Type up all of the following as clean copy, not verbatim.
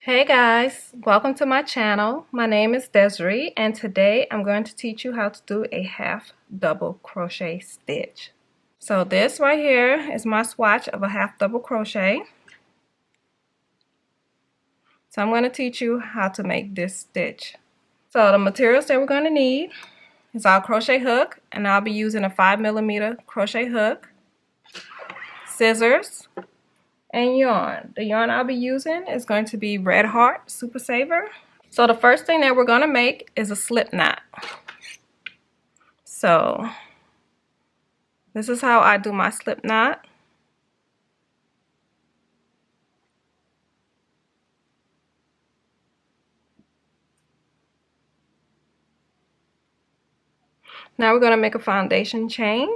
Hey guys, welcome to my channel. My name is Desiree and today I'm going to teach you how to do a half double crochet stitch. So this right here is my swatch of a half double crochet. So I'm going to teach you how to make this stitch. So the materials that we're going to need is our crochet hook, and I'll be using a 5mm crochet hook, scissors, and yarn. The yarn I'll be using is going to be Red Heart Super Saver. So the first thing that we're going to make is a slip knot. So this is how I do my slip knot. Now we're going to make a foundation chain.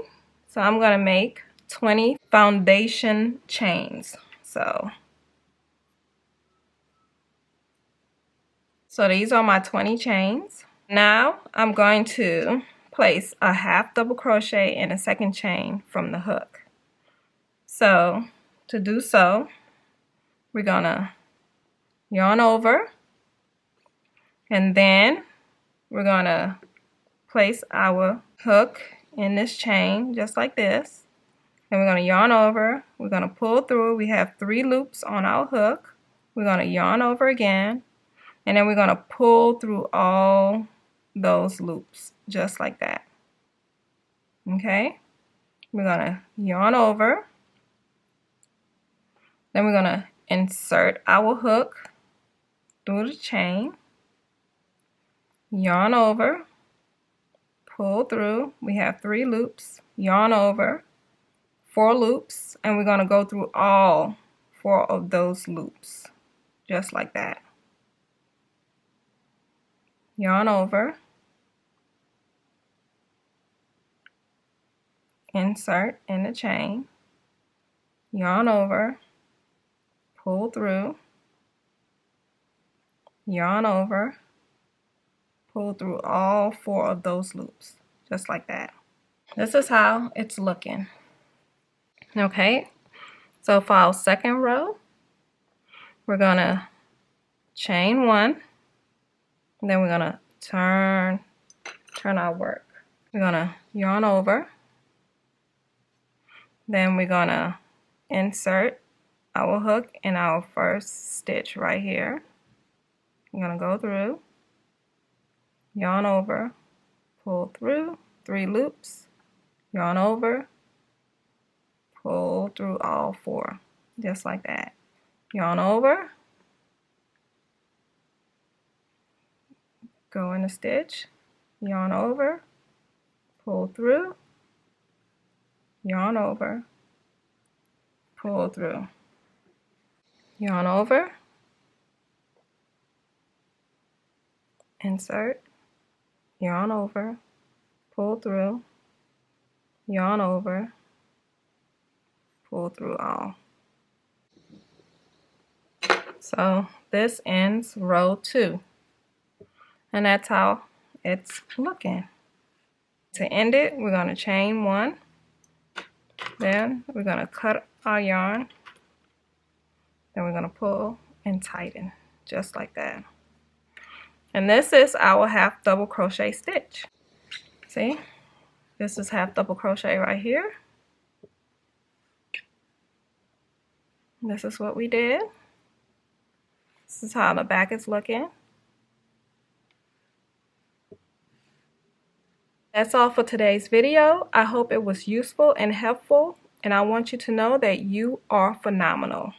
So I'm going to make 20 foundation chains. So these are my 20 chains. Now I'm going to place a half double crochet in a second chain from the hook. So to do so, we're going to yarn over, and then we're going to place our hook in this chain just like this, and we're going to yarn over. We're going to pull through. We have 3 loops on our hook. We're going to yarn over again, and then we're going to pull through all those loops just like that. Okay, we're going to yarn over, then we're going to insert our hook through the chain, yarn over, pull through. We have 3 loops, yarn over, 4 loops, and we're going to go through all 4 of those loops just like that. Yarn over, insert in the chain, yarn over, pull through, yarn over, pull through all 4 of those loops just like that. This is how it's looking. Okay, so for our second row, we're going to chain 1, and then we're going to turn our work. We're going to yarn over, then we're going to insert our hook in our first stitch right here. I'm going to go through, yarn over, pull through, 3 loops, yarn over, pull through all 4 just like that. Yarn over, go in a stitch, yarn over, pull through, yarn over, pull through, yarn over, insert, yarn over, pull through, yarn over, pull through all. So this ends row 2, and that's how it's looking. To end it, we're going to chain 1, then we're going to cut our yarn, then we're going to pull and tighten just like that. And this is our half double crochet stitch. See, this is half double crochet right here. This is what we did. This is how the back is looking. That's all for today's video. I hope it was useful and helpful, and I want you to know that you are phenomenal.